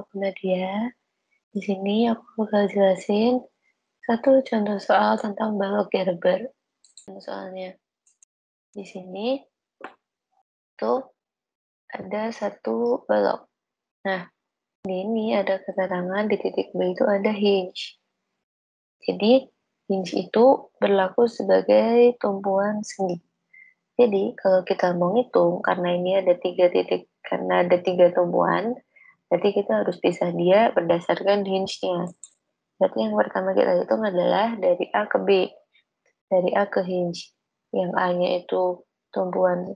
bersama Nadia. Di sini aku bakal jelasin satu contoh soal tentang balok Gerber. Soalnya di sini tuh ada satu balok. Nah, di ini ada keterangan di titik B itu ada hinge. Jadi, hinge itu berlaku sebagai tumpuan sendi. Jadi, kalau kita mau ngitung, karena ini ada karena ada tiga tumpuan, berarti kita harus pisah dia berdasarkan hinge-nya. Berarti yang pertama kita hitung adalah dari A ke B. Dari A ke hinge. Yang A-nya itu tumpuan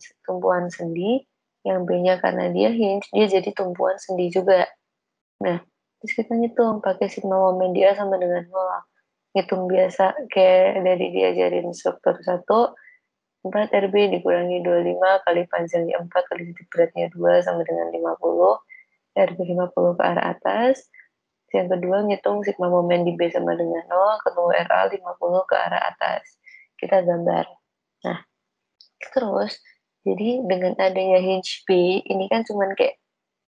sendi, yang B-nya karena dia hinge, dia jadi tumpuan sendi juga. Nah, terus kita ngitung pakai sigma momen dia sama dengan 0. Ngitung biasa kayak dari diajarin struktur 1, 4 RB dikurangi 25 kali panjangnya 4 kali titik beratnya 2 sama dengan 50. RB 50 ke arah atas. Yang kedua, ngitung sigma momen di B sama dengan 0, ketemu RA 50 ke arah atas. Kita gambar. Nah, terus, jadi dengan adanya hinge B, ini kan cuman kayak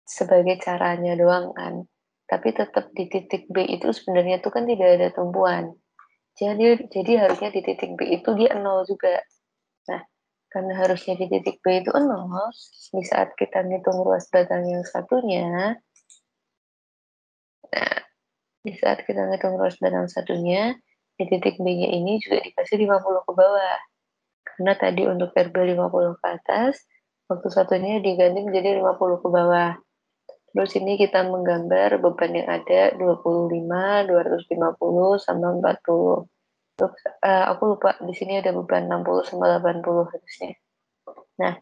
sebagai caranya doang kan. Tapi tetap di titik B itu sebenarnya tuh kan tidak ada tumpuan. Jadi harusnya di titik B itu dia 0 juga. Nah, karena harusnya di titik B itu 0, di saat kita ngitung ruas batang yang satunya, nah, di saat kita ngitung ruas batang satunya, di titik B-nya ini juga dikasih 50 ke bawah. Karena tadi untuk RB 50 ke atas, waktu satunya diganti menjadi 50 ke bawah. Terus ini kita menggambar beban yang ada 25, 250, sama 40. Terus, aku lupa, di sini ada beban 60 sama 80 harusnya. Nah,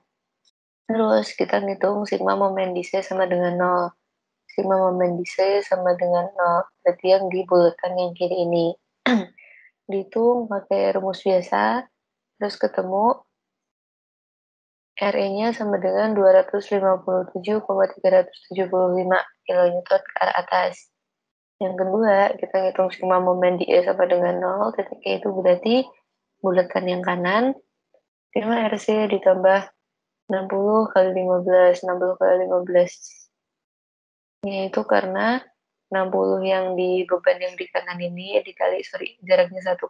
terus kita ngitung sigma momen di C sama dengan 0. Sigma momen di C sama dengan 0. Berarti yang di bulatan yang kiri ini. Dihitung pakai rumus biasa, terus ketemu RE-nya sama dengan 257,375 kN ke arah atas. Yang kedua, kita ngitung sigma momen di E sama dengan 0, titik E itu berarti bulatan yang kanan, 5 RC ditambah 60 kali 15, 60 kali 15. Yaitu karena 60 yang di beban yang di kanan ini jaraknya 1,5,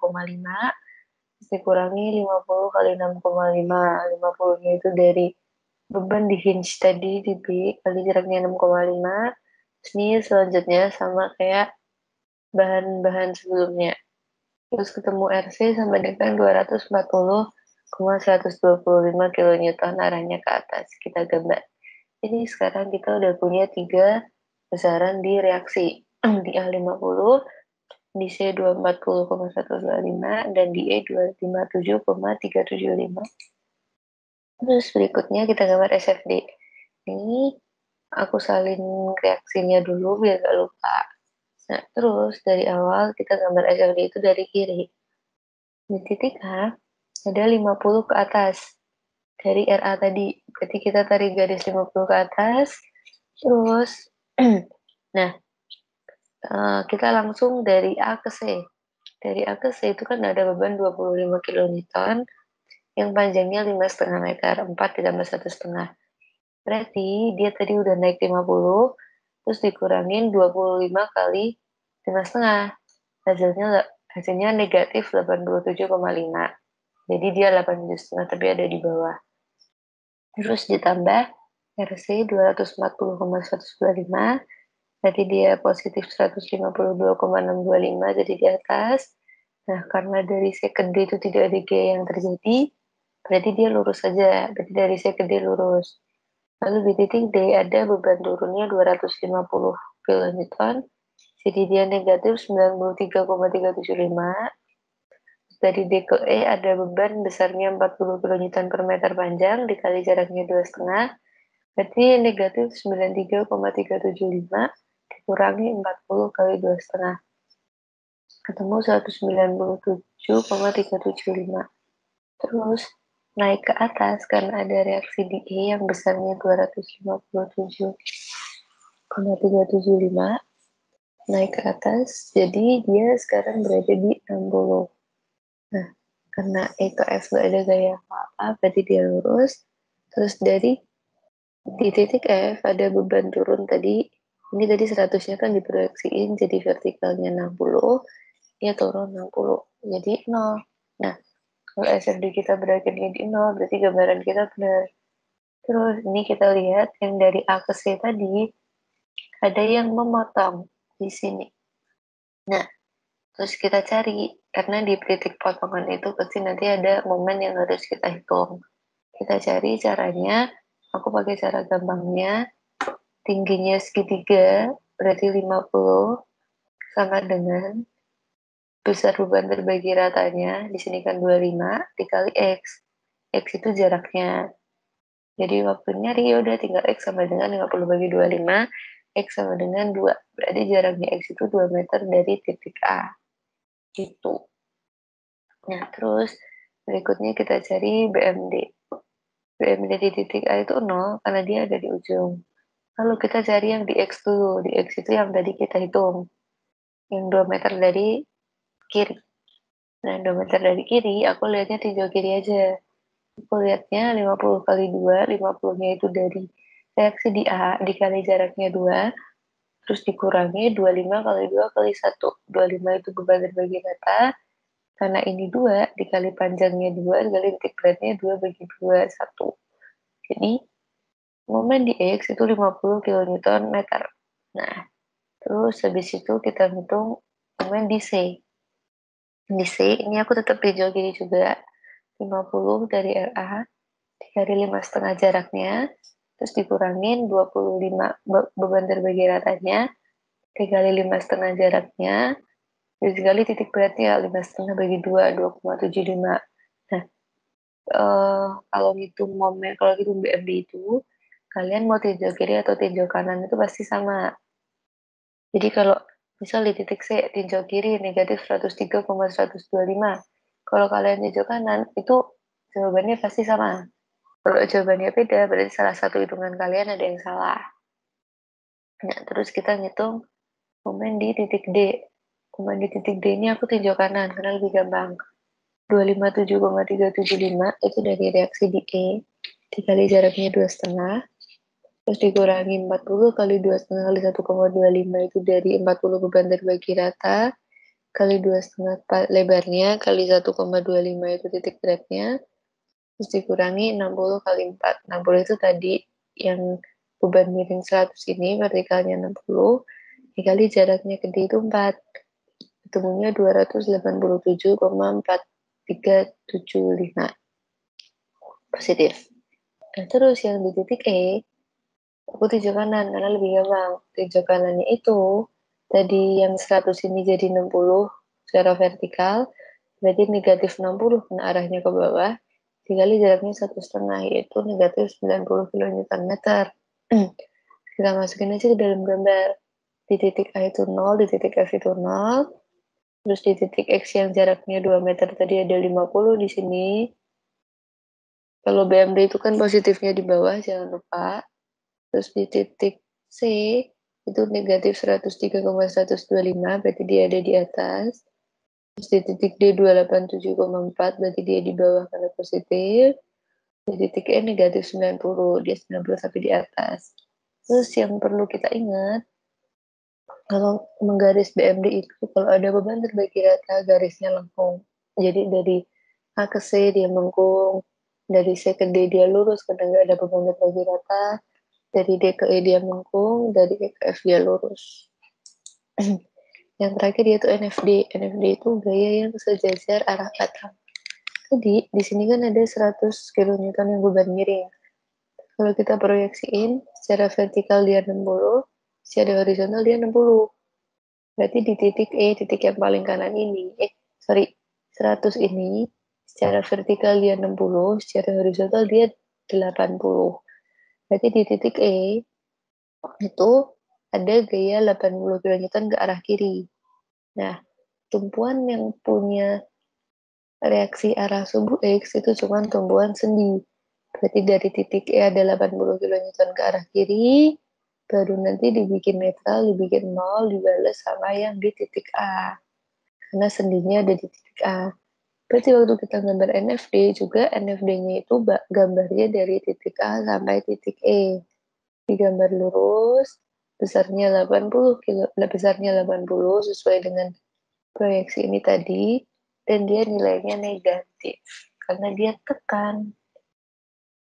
dikurangi 50 kali 6,5. 50-nya itu dari beban di hinge tadi di B kali jaraknya 6,5. Ini selanjutnya sama kayak bahan-bahan sebelumnya. Terus ketemu RC sama dengan 240,125 kN arahnya ke atas. Kita gambar. Jadi sekarang kita udah punya 3 besaran di reaksi. Di A50, di C 240,125, dan di E 257,375. Terus berikutnya kita gambar SFD. Ini aku salin reaksinya dulu biar gak lupa. Nah, terus dari awal kita gambar SFD itu dari kiri. Di titik A ada 50 ke atas dari RA tadi. Berarti kita tarik garis 50 ke atas. Terus, nah, kita langsung dari A ke C. Dari A ke C itu kan ada beban 25 kN yang panjangnya 5,5 meter, 4 ditambah 1,5. Berarti dia tadi udah naik 50, terus dikurangin 25 kali 5,5. Hasilnya negatif 87,5. Jadi dia 87,5 tapi ada di bawah. Terus ditambah RC 240,125. Berarti dia positif 152,625, jadi di atas. Nah, karena dari C ke D itu tidak ada G yang terjadi, berarti dia lurus saja. Berarti dari C ke D lurus. Lalu di titik D ada beban turunnya 250 kN, jadi dia negatif 93,375. Dari D ke E ada beban besarnya 40 kN per meter panjang dikali jaraknya 2,5. Berarti negatif 93,375 dikurangi 40 kali 2,5. Ketemu 197,375. Terus naik ke atas karena ada reaksi di E yang besarnya 257,375. Naik ke atas, jadi dia sekarang berada di 60. Nah, karena E ke F gak ada gaya apa-apa, berarti dia lurus. Terus dari di titik F ada beban turun tadi Ini tadi 100-nya kan diproyeksiin jadi vertikalnya 60, ya turun 60, jadi 0. Nah, kalau SFD kita berakhirnya di 0, berarti gambaran kita benar. Terus ini kita lihat yang dari A ke C tadi, ada yang memotong di sini. Nah, terus kita cari, karena di titik potongan itu pasti nanti ada momen yang harus kita hitung. Kita cari caranya, aku pakai cara gampangnya, tingginya segitiga, berarti 50, sama dengan besar beban terbagi ratanya, di sini kan 25, dikali X. X itu jaraknya. Jadi waktu nyari, ya udah tinggal X sama dengan 50 bagi 25, X sama dengan 2. Berarti jaraknya X itu 2 meter dari titik A. Gitu. Nah, terus berikutnya kita cari BMD. BMD di titik A itu 0, karena dia ada di ujung. Lalu kita cari yang di X dulu. Di X itu yang tadi kita hitung. Yang 2 meter dari kiri. Nah, 2 meter dari kiri, aku lihatnya tinjau kiri aja. Aku lihatnya 50 kali 2, 50-nya itu dari reaksi di A, dikali jaraknya 2, terus dikurangi 25 kali 2 kali 1. 25 itu beban terbagi rata, karena ini 2, dikali panjangnya 2, dikali titik beratnya 2 bagi 2, 1. Jadi, momen di X itu 50 kN meter. Nah, terus habis itu kita hitung momen di C. Di C, ini aku tetap tinjau kiri juga. 50 dari RA, dikali 5,5 jaraknya, terus dikurangin 25 beban terbagi ratanya, dikali 5,5 jaraknya, terus dikali titik beratnya 5,5 bagi 2, 2,75. Nah, kalau ngitung momen, kalau ngitung BMD itu, kalian mau tinjau kiri atau tinjau kanan itu pasti sama. Jadi kalau misal di titik C, tinjau kiri negatif 103,125. Kalau kalian tinjau kanan, itu jawabannya pasti sama. Kalau jawabannya beda, berarti salah satu hitungan kalian ada yang salah. Nah, terus kita ngitung momen di titik D. Momen di titik D ini aku tinjau kanan, karena lebih gampang. 257,375 itu dari reaksi di E, dikali jaraknya 2,5, terus dikurangi 40 kali 2,5 kali 1,25 itu dari 40 beban terbagi rata, kali 2,5 lebarnya, kali 1,25 itu titik beratnya, terus dikurangi 60 kali 4. 60 itu tadi yang beban miring 100 ini, vertikalnya 60, dikali jaraknya ke D itu 4. Ketemunya 287,4375. Positif. Nah, terus yang di titik E, aku tinjau kanan, karena lebih gampang. Tinjau kanannya itu, tadi yang 100 ini jadi 60 secara vertikal, berarti negatif 60 karena arahnya ke bawah, dikali jaraknya 1,5, yaitu negatif 90 kN meter. Kita masukin aja ke dalam gambar. Di titik A itu 0, di titik F itu 0, terus di titik X yang jaraknya 2 meter tadi ada 50 di sini. Kalau BMD itu kan positifnya di bawah, jangan lupa. Terus di titik C itu negatif 103,125, berarti dia ada di atas. Terus di titik D 287,4, berarti dia di bawah karena positif. Di titik E negatif 90, dia 90 tapi di atas. Terus yang perlu kita ingat, kalau menggaris BMD itu, kalau ada beban terbagi rata, garisnya lengkung. Jadi dari A ke C dia melengkung, dari C ke D dia lurus karena nggak ada beban terbagi rata, dari D ke E dia melengkung, dari E ke F dia lurus. Yang terakhir yaitu NFD. NFD itu gaya yang sejajar arah batang. Jadi di sini kan ada 100 kN yang beban miring. Kalau kita proyeksiin secara vertikal dia 60, secara horizontal dia 60. Berarti di titik E, titik yang paling kanan ini, 100 ini, secara vertikal dia 60, secara horizontal dia 80. Berarti di titik E, itu ada gaya 80 kN ke arah kiri. Nah, tumpuan yang punya reaksi arah subuh X itu cuma tumpuan sendi. Berarti dari titik E ada 80 kN ke arah kiri, baru nanti dibikin netral, dibikin 0, dibalas sama yang di titik A. Karena sendinya ada di titik A. Berarti waktu kita gambar NFD juga, NFD-nya itu gambarnya dari titik A sampai titik E. Digambar lurus, besarnya 80 sesuai dengan proyeksi ini tadi, dan dia nilainya negatif karena dia tekan.